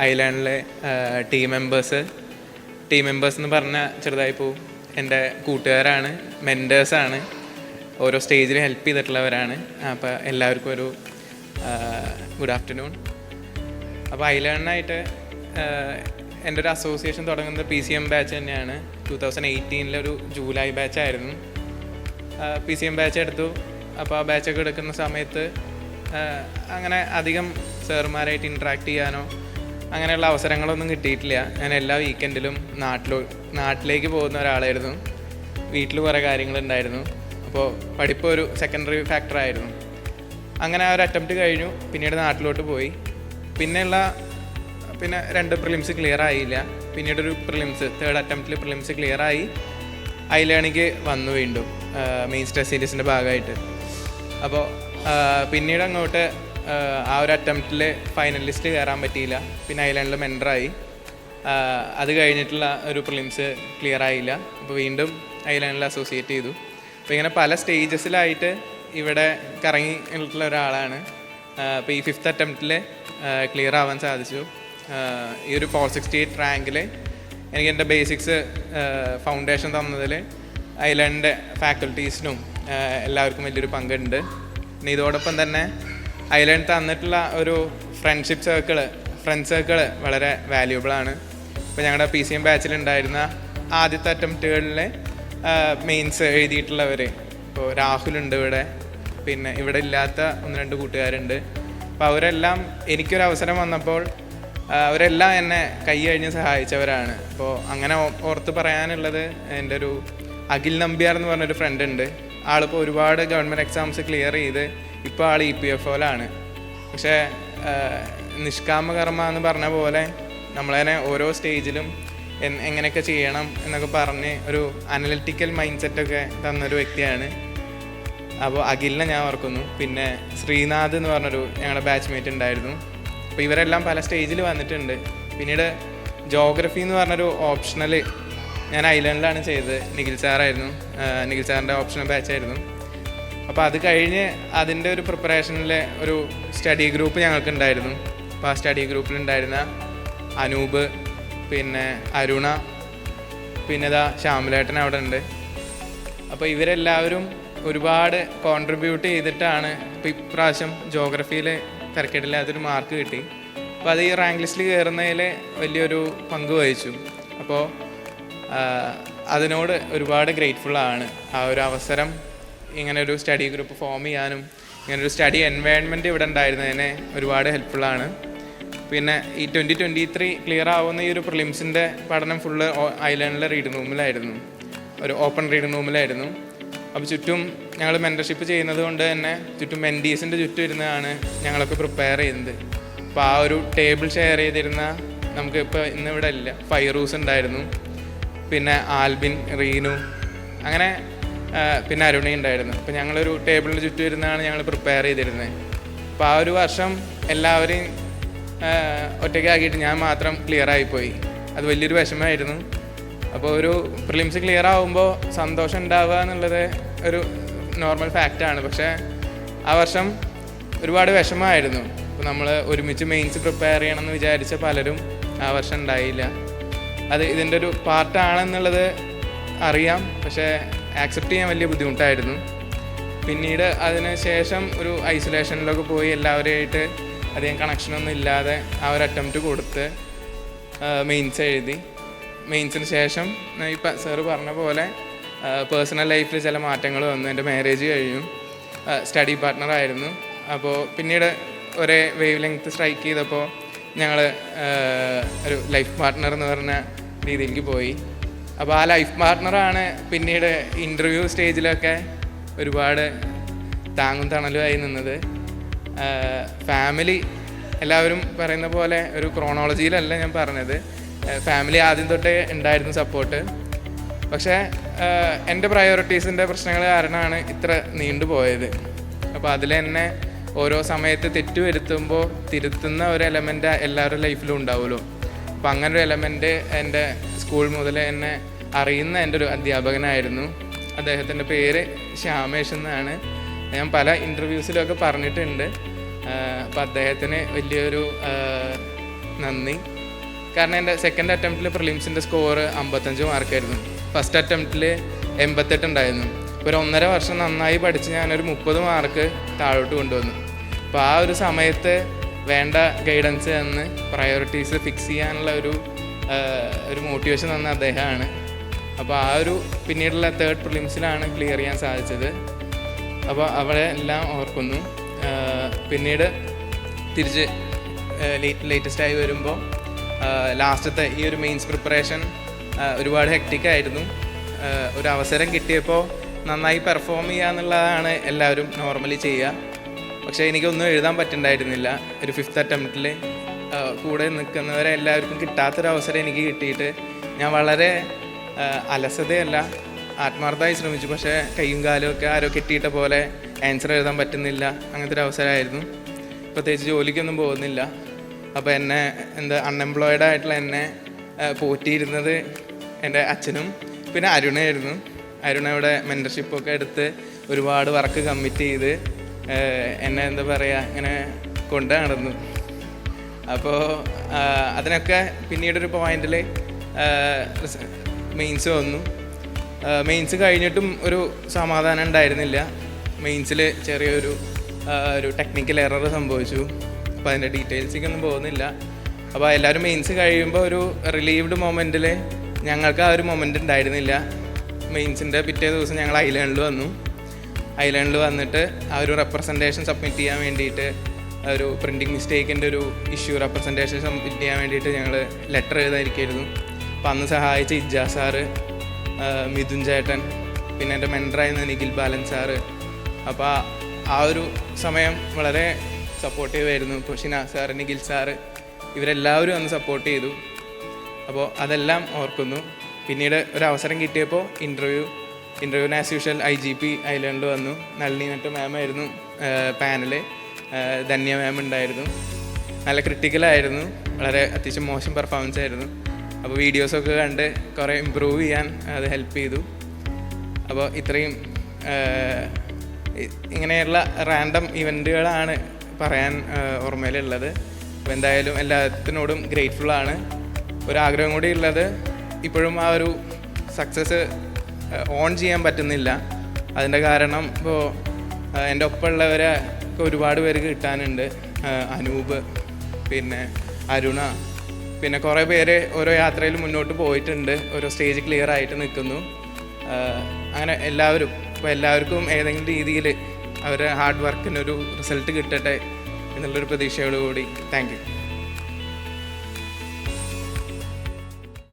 ഐലാൻഡിലെ team members എന്ന് പറഞ്ഞാൽ ചെറുതായി പോവും. എൻ്റെ കൂട്ടുകാരാണ്, മെൻറ്റേഴ്സാണ്, ഓരോ സ്റ്റേജിൽ ഹെൽപ്പ് ചെയ്തിട്ടുള്ളവരാണ്. അപ്പോൾ എല്ലാവർക്കും ഒരു ഗുഡ് ആഫ്റ്റർനൂൺ. അപ്പോൾ ഐലാൻഡിനായിട്ട് എൻ്റെ ഒരു അസോസിയേഷൻ തുടങ്ങുന്നത് PCM ബാച്ച് തന്നെയാണ്. 2018 ജൂലൈ ബാച്ചായിരുന്നു. PCM ബാച്ച് എടുത്തു. അപ്പോൾ ആ ബാച്ചൊക്കെ എടുക്കുന്ന സമയത്ത് അങ്ങനെ അധികം സാറുമാരായിട്ട് ഇൻട്രാക്ട് ചെയ്യാനോ അങ്ങനെയുള്ള അവസരങ്ങളൊന്നും കിട്ടിയിട്ടില്ല. ഞാൻ എല്ലാ വീക്കെൻഡിലും നാട്ടിലേക്ക് പോകുന്ന ഒരാളായിരുന്നു. വീട്ടിൽ കുറേ കാര്യങ്ങളുണ്ടായിരുന്നു. അപ്പോൾ പഠിപ്പ് ഒരു സെക്കൻഡറി ഫാക്ടറായിരുന്നു. അങ്ങനെ ആ ഒരു അറ്റംപ്റ്റ് കഴിഞ്ഞു. പിന്നീട് നാട്ടിലോട്ട് പോയി. പിന്നെ 2 പ്രിലിംസ് ക്ലിയർ ആയില്ല. പിന്നീടൊരു തേർഡ് അറ്റംപ്റ്റിൽ പ്രിലിംസ് ക്ലിയർ ആയി. ഐലേണിക്ക് വന്നു വീണ്ടും മെയിൻ സ്ട്രെസ് സീരീസിൻ്റെ ഭാഗമായിട്ട്. അപ്പോൾ പിന്നീട് അങ്ങോട്ട് ആ ഒരു അറ്റംപ്റ്റിൽ ഫൈനലിസ്റ്റ് കയറാൻ പറ്റിയില്ല. പിന്നെ ഐലാൻഡിൽ മെൻറ്ററായി. അത് കഴിഞ്ഞിട്ടുള്ള ഒരു പ്രിലിംസ് ക്ലിയർ ആയില്ല. അപ്പോൾ വീണ്ടും ഐലാൻഡിൽ അസോസിയേറ്റ് ചെയ്തു. അപ്പോൾ ഇങ്ങനെ പല സ്റ്റേജസിലായിട്ട് ഇവിടെ കറങ്ങിയിട്ടുള്ള ഒരാളാണ്. അപ്പോൾ ഈ 5th അറ്റംപ്റ്റിൽ ക്ലിയർ ആവാൻ സാധിച്ചു. ഈ ഒരു 468 റാങ്കിൽ എനിക്ക് എൻ്റെ ബേസിക്സ് ഫൗണ്ടേഷൻ തന്നതിൽ ഐലാൻഡിൻ്റെ ഫാക്കൽറ്റീസിനും എല്ലാവർക്കും വലിയൊരു പങ്കുണ്ട്. പിന്നെ ഇതോടൊപ്പം തന്നെ ഐലാൻഡ് തന്നിട്ടുള്ള ഒരു ഫ്രണ്ട് സർക്കിൾ വളരെ വാല്യൂബിളാണ്. ഇപ്പോൾ ഞങ്ങളുടെ PCM ബാച്ചിലുണ്ടായിരുന്ന ആദ്യത്തെ അറ്റംപ്റ്റുകളിലെ മെയിൻസ് എഴുതിയിട്ടുള്ളവർ, ഇപ്പോൾ രാഹുലുണ്ട് ഇവിടെ, പിന്നെ ഇവിടെ ഇല്ലാത്ത 1-2 കൂട്ടുകാരുണ്ട്. അപ്പോൾ അവരെല്ലാം എനിക്കൊരു അവസരം വന്നപ്പോൾ അവരെല്ലാം എന്നെ കൈ കഴിഞ്ഞ് സഹായിച്ചവരാണ്. അപ്പോൾ അങ്ങനെ ഓർത്ത് പറയാനുള്ളത് എൻ്റെ ഒരു അഖിൽ നമ്പ്യാർ എന്ന് പറഞ്ഞൊരു ഫ്രണ്ട് ഉണ്ട്. ആളിപ്പോൾ ഒരുപാട് ഗവൺമെൻറ് എക്സാംസ് ക്ലിയർ ചെയ്ത് ഇപ്പോൾ ആൾ EPFOയിലാണ്. പക്ഷേ നിഷ്കാമകർമ്മ എന്ന് പറഞ്ഞ പോലെ നമ്മളതിനെ ഓരോ സ്റ്റേജിലും എങ്ങനെയൊക്കെ ചെയ്യണം എന്നൊക്കെ പറഞ്ഞ് ഒരു അനലിറ്റിക്കൽ മൈൻഡ് സെറ്റൊക്കെ തന്നൊരു വ്യക്തിയാണ്. അപ്പോൾ അഖിലിനെ ഞാൻ ഓർക്കുന്നു. പിന്നെ ശ്രീനാഥ് എന്ന് പറഞ്ഞൊരു ഞങ്ങളുടെ ബാച്ച്മേറ്റ് ഉണ്ടായിരുന്നു. അപ്പോൾ ഇവരെല്ലാം പല സ്റ്റേജിൽ വന്നിട്ടുണ്ട്. പിന്നീട് ജോഗ്രഫി എന്ന് പറഞ്ഞൊരു ഓപ്ഷണൽ ഞാൻ ഐലാൻഡിലാണ് ചെയ്തത്. നിഖിൽ സാറിൻ്റെ ഓപ്ഷണൽ ബാച്ചായിരുന്നു. അപ്പോൾ അത് കഴിഞ്ഞ് അതിൻ്റെ ഒരു പ്രിപ്പറേഷനിലെ ഒരു സ്റ്റഡി ഗ്രൂപ്പ് ഞങ്ങൾക്കുണ്ടായിരുന്നു. അപ്പോൾ ആ സ്റ്റഡി ഗ്രൂപ്പിലുണ്ടായിരുന്ന അനൂപ്, പിന്നെ അരുണ, പിന്നെ ശ്യാമലേട്ടൻ അവിടെ ഉണ്ട്. അപ്പോൾ ഇവരെല്ലാവരും ഒരുപാട് കോൺട്രിബ്യൂട്ട് ചെയ്തിട്ടാണ് ഇപ്പോൾ ഇപ്രാവശ്യം ജോഗ്രഫിയിൽ തിരക്കിട്ടില്ലാത്തൊരു മാർക്ക് കിട്ടി. അപ്പോൾ അത് ഈ റാങ്ക് ലിസ്റ്റിൽ കയറുന്നതിൽ വലിയൊരു പങ്ക് വഹിച്ചു. അപ്പോൾ അതിനോട് ഒരുപാട് ഗ്രേറ്റ്ഫുള്ളാണ്. ആ ഒരു അവസരം ഇങ്ങനെ ഒരു സ്റ്റഡി ഗ്രൂപ്പ് ഫോം ചെയ്യാനും ഇങ്ങനൊരു സ്റ്റഡി എൻവയൺമെൻറ്റ് ഇവിടെ ഉണ്ടായിരുന്നതിന് ഒരുപാട് ഹെൽപ്ഫുള്ളാണ്. പിന്നെ ഈ 2023 ക്ലിയർ ആവുന്ന ഈ ഒരു പ്രിലിംസിൻ്റെ പഠനം ഫുള്ള് ഐലാൻഡിലെ റീഡിംഗ് റൂമിലായിരുന്നു, ഒരു ഓപ്പൺ റീഡിംഗ് റൂമിലായിരുന്നു. അപ്പോൾ ചുറ്റും ഞങ്ങൾ മെൻറ്റർഷിപ്പ് ചെയ്യുന്നത് കൊണ്ട് തന്നെ ചുറ്റും മെൻറ്റീസിൻ്റെ ചുറ്റും ഇരുന്നാണ് ഞങ്ങളൊക്കെ പ്രിപ്പയർ ചെയ്യുന്നത്. അപ്പോൾ ആ ഒരു ടേബിൾ ഷെയർ ചെയ്തിരുന്ന നമുക്ക് ഇപ്പോൾ ഇന്നിവിടെ ഇല്ല, ഫൈറൂസ് ഉണ്ടായിരുന്നു, പിന്നെ ആൽബിൻ, റീനു, അങ്ങനെ പിന്നെ അരുണി ഉണ്ടായിരുന്നു. അപ്പോൾ ഞങ്ങളൊരു ടേബിളിന് ചുറ്റും ഇരുന്നാണ് ഞങ്ങൾ പ്രിപ്പയർ ചെയ്തിരുന്നത്. അപ്പോൾ ആ ഒരു വർഷം എല്ലാവരെയും ഒറ്റയ്ക്കാക്കിയിട്ട് ഞാൻ മാത്രം ക്ലിയർ ആയിപ്പോയി. അത് വലിയൊരു വിഷമമായിരുന്നു. അപ്പോൾ ഒരു പ്രിലിംസ് ക്ലിയർ ആകുമ്പോൾ സന്തോഷം ഉണ്ടാവുക എന്നുള്ളത് ഒരു നോർമൽ ഫാക്റ്റാണ്. പക്ഷേ ആ വർഷം ഒരുപാട് വിഷമമായിരുന്നു. അപ്പോൾ നമ്മൾ ഒരുമിച്ച് മെയിൻസ് പ്രിപ്പയർ ചെയ്യണമെന്ന് വിചാരിച്ച പലരും ആ വർഷം ഉണ്ടായില്ല. അത് ഇതിൻ്റെ ഒരു പാർട്ടാണെന്നുള്ളത് അറിയാം, പക്ഷേ ആക്സെപ്റ്റ് ചെയ്യാൻ വലിയ ബുദ്ധിമുട്ടായിരുന്നു. പിന്നീട് അതിന് ശേഷം ഒരു ഐസൊലേഷനിലൊക്കെ പോയി എല്ലാവരുമായിട്ട് അധികം കണക്ഷനൊന്നും ഇല്ലാതെ ആ ഒരു അറ്റംപ്റ്റ് കൊടുത്ത് മെയിൻസ് എഴുതി. മെയിൻസിന് ശേഷം ഇപ്പം സാറ് പറഞ്ഞ പോലെ പേഴ്സണൽ ലൈഫിൽ ചില മാറ്റങ്ങൾ വന്നു. എൻ്റെ മാരേജ് കഴിഞ്ഞു, സ്റ്റഡി പാർട്ട്ണറായിരുന്നു. അപ്പോൾ പിന്നീട് ഒരേ വേവ് ലെങ്ത് സ്ട്രൈക്ക് ചെയ്തപ്പോൾ ഞങ്ങൾ ഒരു ലൈഫ് പാർട്ട്ണർ എന്ന് പറഞ്ഞ രീതിയിലേക്ക് പോയി. അപ്പോൾ ആ ലൈഫ് പാർട്ട്ണറാണ് പിന്നീട് ഇൻ്റർവ്യൂ സ്റ്റേജിലൊക്കെ ഒരുപാട് താങ്ങും തണലുമായി നിന്നത്. ഫാമിലി എല്ലാവരും പറയുന്ന പോലെ ഒരു ക്രോണോളജിയിലല്ല ഞാൻ പറഞ്ഞത്. ഫാമിലി ആദ്യം തൊട്ടേ ഉണ്ടായിരുന്നു സപ്പോർട്ട്. പക്ഷേ എൻ്റെ പ്രയോറിറ്റീസിൻ്റെ പ്രശ്നങ്ങൾ കാരണമാണ് ഇത്ര നീണ്ടുപോയത്. അപ്പോൾ അതിൽ തന്നെ ഓരോ സമയത്ത് തെറ്റ് വരുത്തുമ്പോൾ തിരുത്തുന്ന ഒരു എലമെൻ്റ് എല്ലാവരുടെ ലൈഫിലും ഉണ്ടാവുമല്ലോ. അപ്പോൾ അങ്ങനെ ഒരു എലമെൻ്റ് എൻ്റെ സ്കൂൾ മുതൽ എന്നെ അറിയുന്ന എൻ്റെ ഒരു അധ്യാപകനായിരുന്നു. അദ്ദേഹത്തിൻ്റെ പേര് ശ്യാമേഷ് എന്നാണ്. ഞാൻ പല ഇൻ്റർവ്യൂസിലൊക്കെ പറഞ്ഞിട്ടുണ്ട്. അപ്പോൾ അദ്ദേഹത്തിന് വലിയൊരു നന്ദി. കാരണം എൻ്റെ സെക്കൻഡ് അറ്റംപ്റ്റിൽ പ്രിലിംസിൻ്റെ സ്കോർ 55 മാർക്കായിരുന്നു. ഫസ്റ്റ് അറ്റംപ്റ്റിൽ 88 ഉണ്ടായിരുന്നു. ഒരു 1.5 വർഷം നന്നായി പഠിച്ച് ഞാനൊരു 30 മാർക്ക് താഴോട്ട് കൊണ്ടുവന്നു. അപ്പോൾ ആ ഒരു സമയത്ത് വേണ്ട ഗൈഡൻസ് തന്ന് പ്രയോറിറ്റീസ് ഫിക്സ് ചെയ്യാനുള്ള ഒരു മോട്ടിവേഷൻ തന്ന അദ്ദേഹമാണ്. അപ്പോൾ ആ ഒരു പിന്നീടുള്ള തേർഡ് പ്രിലിംസിലാണ് ക്ലിയർ ചെയ്യാൻ സാധിച്ചത്. അപ്പോൾ അവിടെ എല്ലാം ഓർക്കുന്നു. പിന്നീട് തിരിച്ച് ലേറ്റസ്റ്റായി വരുമ്പോൾ ലാസ്റ്റത്തെ ഈ ഒരു മെയിൻസ് പ്രിപ്പറേഷൻ ഒരുപാട് ഹെക്റ്റിക്കായിരുന്നു. ഒരു അവസരം കിട്ടിയപ്പോൾ നന്നായി പെർഫോം ചെയ്യുക എന്നുള്ളതാണ് എല്ലാവരും നോർമലി ചെയ്യുക. പക്ഷേ എനിക്കൊന്നും എഴുതാൻ പറ്റുന്നുണ്ടായിരുന്നില്ല. ഒരു 5th അറ്റംപ്റ്റിൽ കൂടെ നിൽക്കുന്നവരെ എല്ലാവർക്കും കിട്ടാത്തൊരവസരം എനിക്ക് കിട്ടിയിട്ട് ഞാൻ വളരെ അലസതയല്ല ആത്മാർത്ഥമായി ശ്രമിച്ചു. പക്ഷേ കൈയും കാലും ഒക്കെ ആരോ കെട്ടിയിട്ട പോലെ ആൻസർ എഴുതാൻ പറ്റുന്നില്ല. അങ്ങനത്തെ ഒരു അവസരമായിരുന്നു. പ്രത്യേകിച്ച് ജോലിക്കൊന്നും പോകുന്നില്ല. അപ്പോൾ എന്നെ അൺഎംപ്ലോയിഡ് ആയിട്ടുള്ള എന്നെ പോറ്റിയിരുന്നത് എൻ്റെ അച്ഛനും പിന്നെ അരുണയായിരുന്നു. അരുണയുടെ മെൻറ്റർഷിപ്പൊക്കെ എടുത്ത് ഒരുപാട് വർക്ക് കമ്മിറ്റ് ചെയ്ത് എന്നെ ഇങ്ങനെ കൊണ്ട് നടന്നു. അപ്പോൾ അതിനൊക്കെ പിന്നീടൊരു പോയിന്റിൽ മെയിൻസ് വന്നു. മെയിൻസ് കഴിഞ്ഞിട്ടും ഒരു സമാധാനം ഉണ്ടായിരുന്നില്ല. മെയിൻസിൽ ചെറിയൊരു ടെക്നിക്കൽ എറർ സംഭവിച്ചു. അപ്പോൾ അതിൻ്റെ ഡീറ്റെയിൽസിക്കൊന്നും പോകുന്നില്ല. അപ്പോൾ എല്ലാവരും മെയിൻസ് കഴിയുമ്പോൾ ഒരു റിലീവ്ഡ് മൊമെൻറ്റിൽ ഞങ്ങൾക്ക് ആ ഒരു മൊമെൻ്റ് ഉണ്ടായിരുന്നില്ല. മെയിൻസിൻ്റെ പിറ്റേ ദിവസം ഞങ്ങൾ ഐലൻഡിൽ വന്നിട്ട് ആ ഒരു റെപ്രസെൻറ്റേഷൻ സബ്മിറ്റ് ചെയ്യാൻ വേണ്ടിയിട്ട് ഒരു പ്രിൻറ്റിങ് മിസ്റ്റേക്കിൻ്റെ ഒരു ഇഷ്യൂ റെപ്രസെൻറ്റേഷൻ സബ്മിറ്റ് ചെയ്യാൻ വേണ്ടിയിട്ട് ഞങ്ങൾ ലെറ്റർ എഴുതാതിരിക്കായിരുന്നു. അപ്പോൾ അന്ന് സഹായിച്ച ഇജാസ് സാറ്, മിഥുൻ ചേട്ടൻ, പിന്നെ എൻ്റെ മെൻറ്ററായിരുന്ന നിഖിൽ ബാലൻ സാറ്. അപ്പോൾ ആ ഒരു സമയം വളരെ സപ്പോർട്ടീവ് ആയിരുന്നു. ഇപ്പോൾ ഷിനാസ് സാറ്, നിഖിൽ സാറ് ഇവരെല്ലാവരും അന്ന് സപ്പോർട്ട് ചെയ്തു. അപ്പോൾ അതെല്ലാം ഓർക്കുന്നു. പിന്നീട് ഒരു അവസരം കിട്ടിയപ്പോൾ ഇൻ്റർവ്യൂവിന് ആസ് യൂഷ്വൽ IGP ഐലൻഡിൽ വന്നു. നളിനി നട്ട് മാമായിരുന്നു പാനല്. ധന്യ മാം ഉണ്ടായിരുന്നു. നല്ല ക്രിട്ടിക്കലായിരുന്നു. വളരെ അത്യാവശ്യം മോശം പെർഫോമൻസ് ആയിരുന്നു. അപ്പോൾ വീഡിയോസൊക്കെ കണ്ട് കുറേ ഇമ്പ്രൂവ് ചെയ്യാൻ അത് ഹെൽപ്പ് ചെയ്തു. അപ്പോൾ ഇത്രയും ഇങ്ങനെയുള്ള റാൻഡം ഇവൻറ്റുകളാണ് പറയാൻ ഓർമ്മയിലുള്ളത്. അപ്പോൾ എന്തായാലും എല്ലാത്തിനോടും ഗ്രേറ്റ്ഫുള്ളാണ്. ഒരാഗ്രഹം കൂടി ഉള്ളത്, ഇപ്പോഴും ആ ഒരു സക്സസ് ഓൺ ചെയ്യാൻ പറ്റുന്നില്ല. അതിൻ്റെ കാരണം ഇപ്പോൾ എൻ്റെ ഒപ്പമുള്ളവരെ ഒരുപാട് പേർക്ക് കിട്ടാനുണ്ട്. അനൂപ്, പിന്നെ അരുണ, പിന്നെ കുറേ പേര് ഓരോ യാത്രയിൽ മുന്നോട്ട് പോയിട്ടുണ്ട്. ഓരോ സ്റ്റേജ് ക്ലിയർ ആയിട്ട് നിൽക്കുന്നു. അങ്ങനെ എല്ലാവർക്കും ഏതെങ്കിലും രീതിയിൽ അവരുടെ ഹാർഡ് വർക്കിനൊരു റിസൾട്ട് കിട്ടട്ടെ എന്നുള്ളൊരു പ്രതീക്ഷയോടുകൂടി താങ്ക് യു.